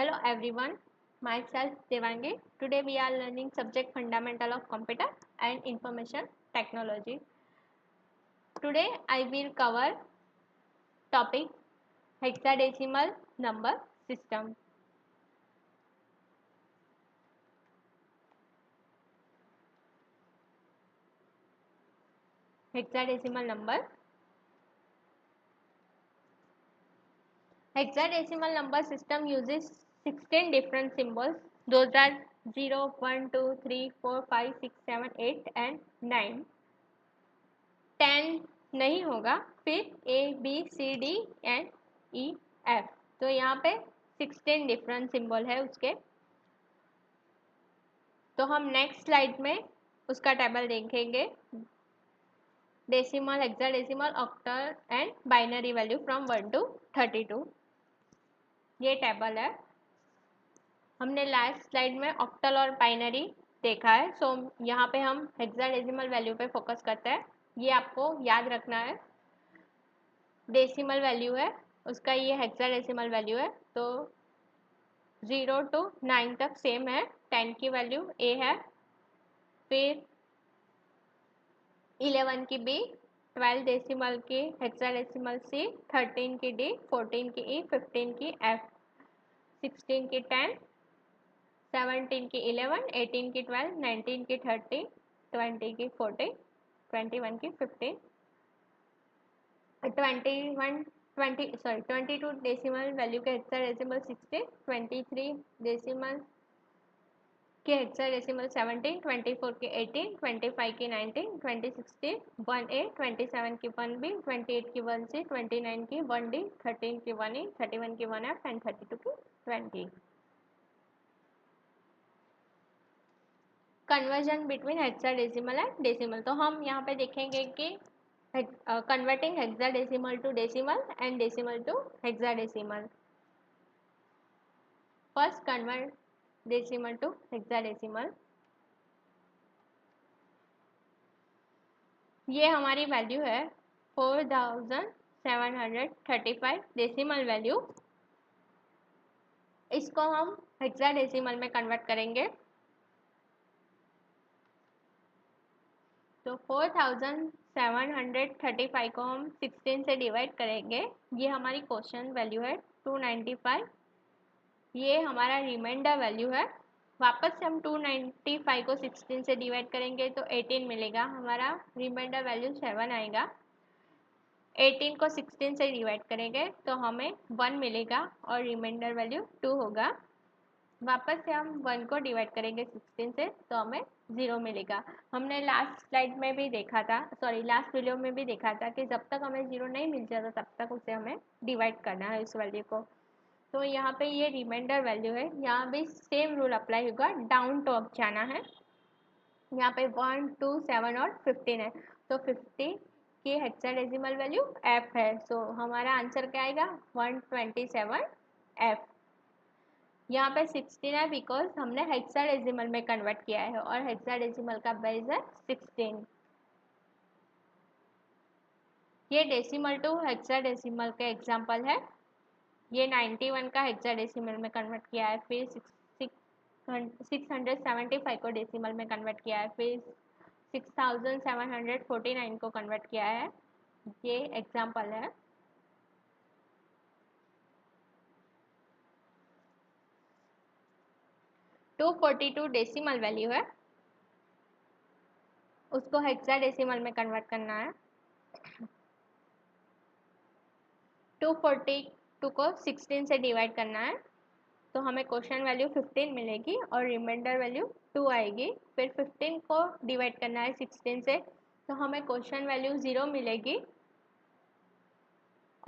Hello everyone, myself Devangi. Today we are learning subject fundamental of computer and information technology. Today I will cover topic hexadecimal number system. Hexadecimal number. Hexadecimal number system uses 16 different symbols. Those are 0, 1, 2, 3, 4, 5, 6, 7, 8 and 9. 10 नहीं होगा, फिर ABCDEF. तो यहाँ पे 16 different symbol है उसके. तो हम नेक्स्ट स्लाइड में उसका टेबल देखेंगे. Decimal, hexadecimal, octal and binary value from 1 to 32. ये टेबल है. हमने लास्ट स्लाइड में ऑक्टल और बाइनरी देखा है. सो यहाँ पे हम हेक्साडेसिमल वैल्यू पे फोकस करते हैं. ये आपको याद रखना है. डेसिमल वैल्यू है उसका, ये हेक्साडेसिमल वैल्यू है. तो 0 to 9 तक सेम है. 10 की वैल्यू ए है, फिर 11 की बी, 12 डेसिमल की हेक्साडेसिमल सी, 13 की डी, 14 की ई, 15 की एफ, 16 की 10, 17 की 11, 18 की 12, 19 की 30, 20 की 14, 21 की 15, 22 डेसिमल वैल्यू के हेक्साडेसिमल 16, 23 डेसिमल के हेक्साडेसिमल 17, 24 की 18, 25 की 19, 26 की 1A, 27 की 1B, 28 की 1C, 29 की 1D, 13 की 1E, 31 की 1F एंड 32 की 20. Conversion between hexadecimal and decimal. तो हम यहाँ पे देखेंगे कि converting hexadecimal to decimal and decimal to hexadecimal. First convert decimal to hexadecimal. ये हमारी वैल्यू है 4735 डेसिमल वैल्यू. इसको हम हेक्साडेसिमल में कन्वर्ट करेंगे. तो 4735 को हम 16 से डिवाइड करेंगे. ये हमारी क्वेश्चन वैल्यू है 295. ये हमारा रिमाइंडर वैल्यू है. वापस से हम 295 को 16 से डिवाइड करेंगे तो 18 मिलेगा. हमारा रिमाइंडर वैल्यू 7 आएगा. 18 को 16 से डिवाइड करेंगे तो हमें 1 मिलेगा और रिमाइंडर वैल्यू 2 होगा. वापस से हम 1 को डिवाइड करेंगे 16 से तो हमें 0 मिलेगा. हमने लास्ट स्लाइड में भी देखा था, लास्ट वीडियो में भी देखा था कि जब तक हमें 0 नहीं मिल जाता तब तक उसे हमें डिवाइड करना है उस वैल्यू को. तो यहाँ पे ये रिमाइंडर वैल्यू है. यहाँ भी सेम रूल अप्लाई होगा, डाउन टू अप जाना है. यहाँ पे 1, 2, 7 और 15 है. तो 50 की हेक्साडेसिमल वैल्यू f है. सो हमारा आंसर क्या आएगा 127 f. यहाँ पे 16 है बिकॉज हमने हेक्साडेसिमल में कन्वर्ट किया है और हेक्साडेसिमल का बेस है 16. ये डेसिमल टू हेक्साडेसिमल का एग्जांपल है. ये 91 का हेक्साडेसिमल में कन्वर्ट किया है, फिर 675 को डेसिमल में कन्वर्ट किया है, फिर 6749 को कन्वर्ट किया है. ये एग्जांपल है. टू 42 डेसिमल वैल्यू है, उसको हेक्साडेसिमल में कन्वर्ट करना है. 242 को 16 से डिवाइड करना है तो हमें क्वेश्चन वैल्यू 15 मिलेगी और रिमाइंडर वैल्यू 2 आएगी. फिर 15 को डिवाइड करना है 16 से तो हमें क्वेश्चन वैल्यू 0 मिलेगी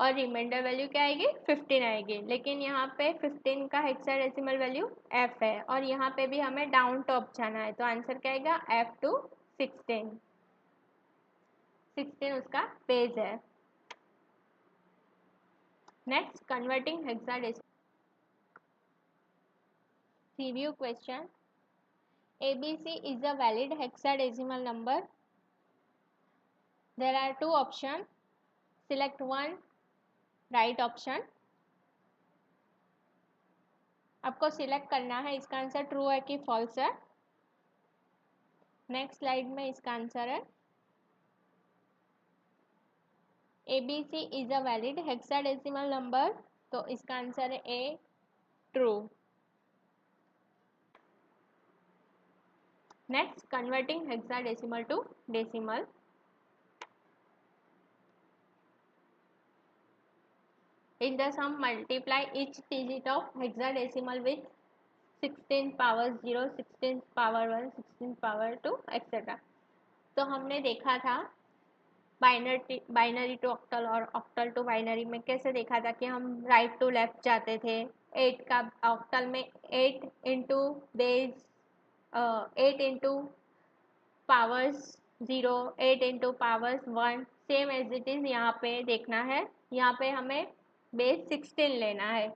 और रिमाइंडर वैल्यू क्या आएगी 15 आएगी. लेकिन यहाँ पे 15 का हेक्साडेसिमल वैल्यू f है और यहाँ पे भी हमें डाउन टॉप जाना है. तो आंसर क्या आएगा f टू 16. 16 उसका पेज है. Next, converting hexadecimal. Review question. ABC is a valid hexadecimal number. There are two options. Select one right option. आपको सिलेक्ट करना है इसका आंसर ट्रू है कि फॉल्स है। नेक्स्ट स्लाइड में इसका आंसर है ABC is a valid hexadecimal number, तो इसका आंसर है A, true. Next, converting hexadecimal to decimal. In the sum, multiply each digit of hexadecimal with 16 power 0, 16 power 1, 16 power 2, etc. तो हमने देखा था बाइनरी टू ऑक्टल और octal to binary में कैसे देखा था कि हम राइट टू लेफ्ट जाते थे। 8 का ऑक्टल में 8 into base 8 into powers 0, 8 into powers 1, same as it is यहाँ पे देखना है। यहाँ पे हमें बेस 16 लेना है,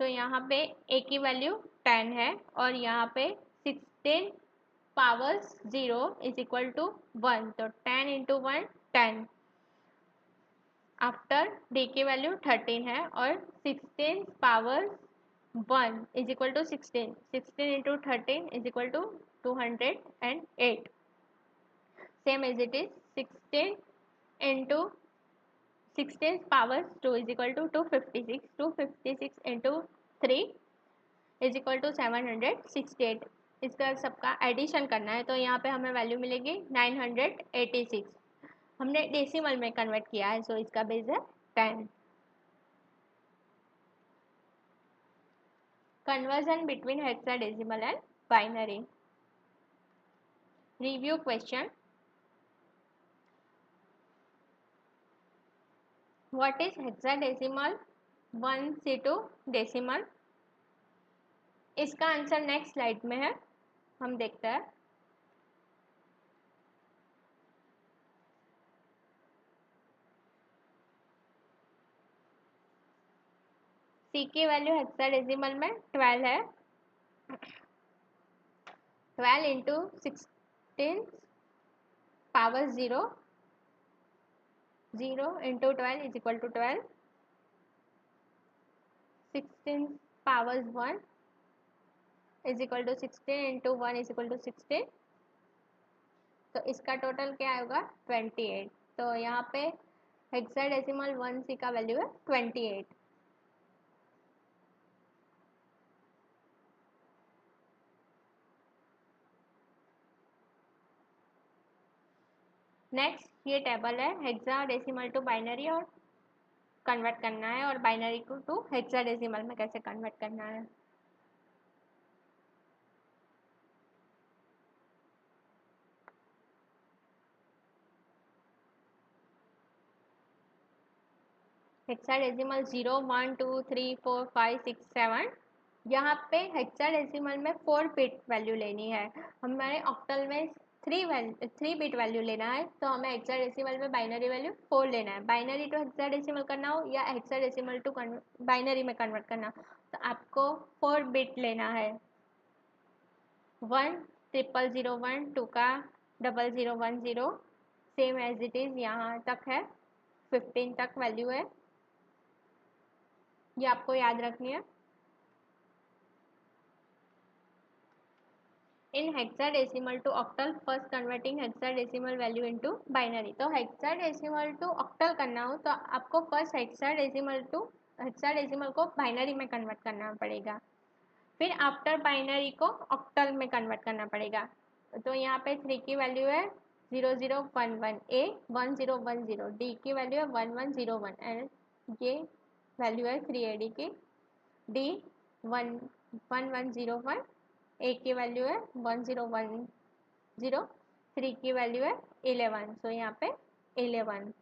तो यहाँ पे ए की वैल्यू 10 है और यहाँ पे 16 पावर्स 0 इज इक्वल टू 1, तो 10 इंटू 1 10। आफ्टर डी की वैल्यू 13 है और 16 power 1 is equal to 16, 16 into 13 is equal to 208। Same as it is 16 into 16 power 2 is equal to 256, 256 into 3 is equal to 768। इसका सबका एडिशन करना है, तो यहाँ पे हमें वैल्यू मिलेगी 986। हमने डेसिमल में कन्वर्ट किया है, सो इसका बेस है 10। Conversion between hexadecimal and binary. Review question, what is hexadecimal 1C2 decimal? इसका आंसर नेक्स्ट स्लाइड में है, हम देखते हैं। सी की वैल्यू हेक्साडेसिमल में 12 है। 12 into 16 power 0, 0 into 12 is equal to 12, 16 powers 1 is equal to 16 into 1 is equal to 16, तो इसका टोटल क्या होगा 28। तो यहाँ पे हेक्साडेसिमल 1C का वैल्यू है 28। नेक्स्ट, ये टेबल है हेक्साडेसिमल टू बाइनरी और कन्वर्ट करना है, और बाइनरी को टू हेक्साडेसिमल में कैसे कन्वर्ट करना है। हेक्साडेसिमल 0, 1, 2, 3, 4, 5, 6, 7। यहाँ पे हेक्साडेसिमल में 4 बिट वैल्यू लेनी है, हमारे ऑक्टल में 3 बिट वैल्यू लेना है, तो हमें हेक्साडेसिमल में बाइनरी वैल्यू 4 लेना है। बाइनरी टू हेक्साडेसिमल करना हो या हेक्साडेसिमल टू बाइनरी में कन्वर्ट करना हो, तो आपको 4 बिट लेना है। 1 0001, 2 का 0010, सेम एज इट इज़ यहाँ तक है, 15 तक वैल्यू है, ये आपको याद रखनी है। In hexadecimal to octal, first converting hexadecimal value into binary. तो हेक्साडेसिमल टू ऑक्टल करना हो तो आपको फर्स्ट हेक्साडेसिमल को बाइनरी में कन्वर्ट करना पड़ेगा, फिर आफ्टर बाइनरी को ऑक्टल में कन्वर्ट करना पड़ेगा। तो यहाँ पे 3 की वैल्यू है 0011, ए 1010, डी की वैल्यू है 1101 एंड ये वैल्यू है 3AD की, डी 1101, ए की वैल्यू है 1010, 3 की वैल्यू है 11, सो यहाँ पे 11।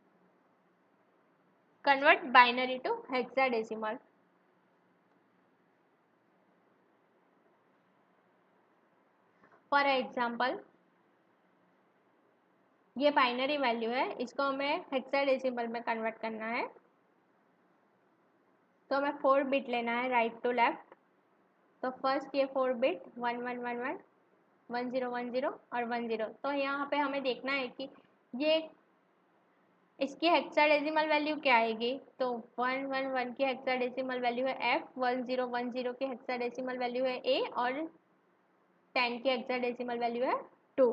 Convert binary to hexadecimal. For example, ये बाइनरी वैल्यू है, इसको हमें हेक्साडेसिमल में कन्वर्ट करना है, तो हमें 4 बिट लेना है राइट टू लेफ्ट। तो फर्स्ट ये 4 बिट 1111, 1010 और 10, तो यहाँ पे हमें देखना है कि ये इसकी हेक्साडेसिमल वैल्यू क्या आएगी? तो 111 की हेक्साडेसिमल वैल्यू है F, 1010 की हेक्साडेसिमल वैल्यू है A और 10 की हेक्साडेसिमल वैल्यू है 2.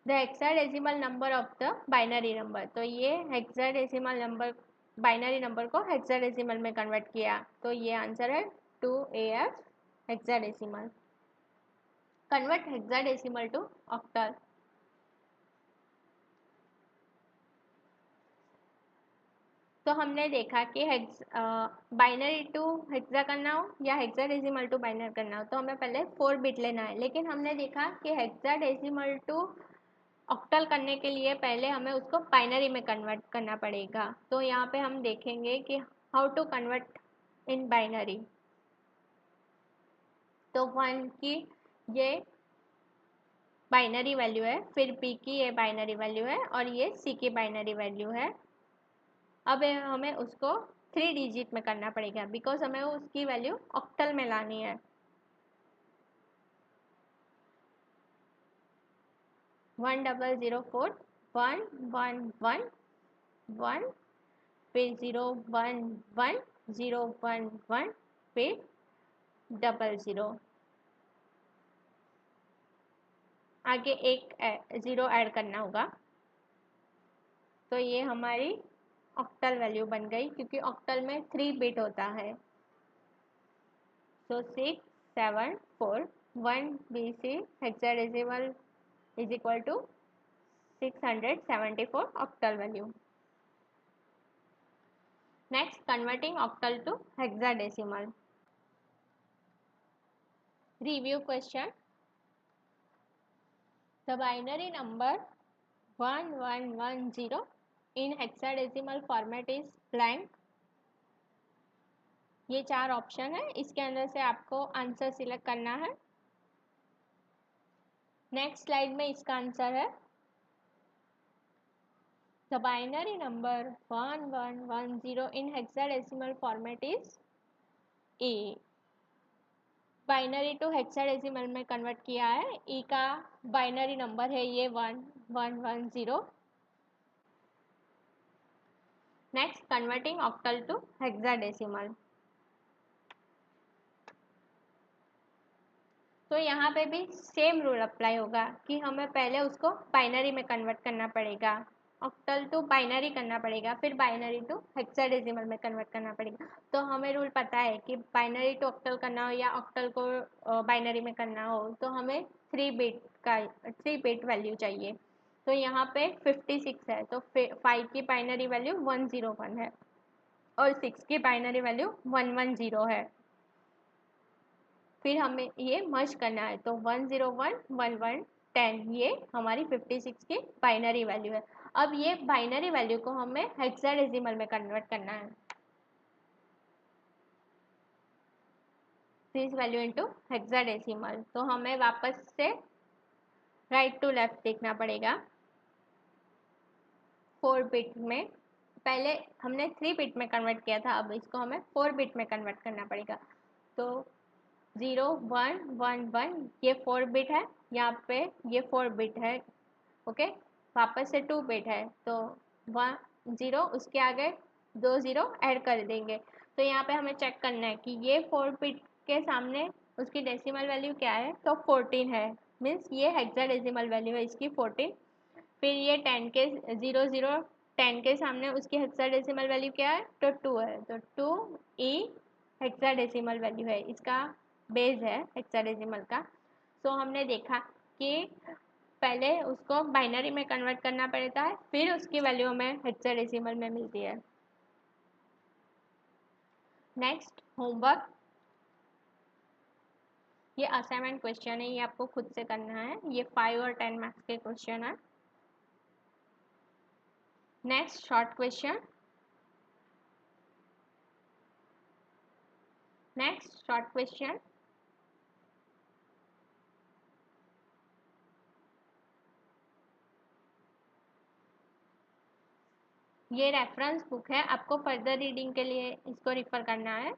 The hexadecimal number of the binary number, तो ये हेक्साडेसिमल नंबर बाइनरी नंबर को हेक्साडेसिमल में कन्वर्ट किया, तो ये आंसर है 2AF hexadecimal. Convert hexadecimal to octal. तो हमने देखा कि बाइनरी टू हेक्सा करना हो या हेक्साडेसिमल टू बाइनरी करना हो तो हमें पहले 4 बिट लेना है, लेकिन हमने देखा कि हेक्साडेसिमल टू ऑक्टल करने के लिए पहले हमें उसको बाइनरी में कन्वर्ट करना पड़ेगा. तो यहाँ पे हम देखेंगे कि how to convert in binary. तो 1 की ये बाइनरी वैल्यू है, फिर p की ये बाइनरी वैल्यू है और ये c की बाइनरी वैल्यू है. अब हमें उसको 3 डिजिट में करना पड़ेगा बिकॉज हमें उसकी वैल्यू ऑक्टल में लानी है. 1004 1 1 1 1, फिर 0 1 1 0 1 1, फिर 00. आगे एक 0 ऐड करना होगा. तो ये हमारी ऑक्टल वैल्यू बन गई क्योंकि ऑक्टल में 3 बिट होता है. तो 6 7 4 1 BC hexadecimal is equal to 674 octal value. Next, converting octal to hexadecimal. Review question. The binary number 1110 in hexadecimal format is blank. ये 4 ऑप्शन है, इसके अंदर से आपको आंसर सिलेक्ट करना है. नेक्स्ट स्लाइड में इसका आंसर है. The binary number 1110 in hexadecimal format is A. Binary to hexadecimal में कन्वर्ट किया है. ई का बाइनरी नंबर है ये 1110. Next, converting octal to hexadecimal. तो यहाँ पे भी सेम रूल अप्लाई होगा कि हमें पहले उसको बाइनरी में कन्वर्ट करना पड़ेगा, ऑक्टल टू बाइनरी करना पड़ेगा, फिर बाइनरी टू हेक्साडेसिमल में कन्वर्ट करना पड़ेगा. तो हमें रूल पता है कि बाइनरी टू ऑक्टल करना हो या ऑक्टल को बाइनरी में करना हो तो हमें 3 बिट वैल्यू चाहिए. तो यहाँ पे 56 है तो 5 की बाइनरी वैल्यू 101 है और 6 की बाइनरी वैल्यू 110 है. फिर हमें ये मर्ज करना है तो 101 11 10 ये हमारी 56 की बाइनरी वैल्यू है. अब ये बाइनरी वैल्यू को हमें हेक्साडेसिमल में कन्वर्ट करना है. This value into hexadecimal. तो हमें वापस से राइट टू लेफ्ट देखना पड़ेगा. 4 बिट में पहले हमने 3 बिट में कन्वर्ट किया था, अब इसको हमें 4 बिट में कन्वर्ट करना पड़ेगा. तो 0 1 1 1 ये 4 बिट है, यहाँ पे ये 4 बिट है. ओके, वापस से 2 बिट है तो 1 0 उसके आगे 2 0 ऐड कर देंगे. तो यहाँ पे हमें चेक करना है कि ये 4 बिट के सामने उसकी डेसिमल वैल्यू क्या है तो 14 है. मीन्स ये हेक्साडेसिमल वैल्यू है इसकी 14. फिर ये 10 के 10 के सामने उसकी हेक्साडेसिमल वैल्यू क्या है तो 2 है. तो 2 ई हेक्साडेसिमल वैल्यू है, इसका बेस है हेक्साडेसिमल का. सो हमने देखा कि पहले उसको बाइनरी में कन्वर्ट करना पड़ता है, फिर उसकी वैल्यू हमें हेक्साडेसिमल में मिलती है. Next, homework. ये असाइनमेंट क्वेश्चन है, ये आपको खुद से करना है. ये 5 और 10 मार्क्स के क्वेश्चन है. Next, short question. Next, short question. ये रेफरेंस बुक है, आपको फर्दर रीडिंग के लिए इसको रिफर करना है.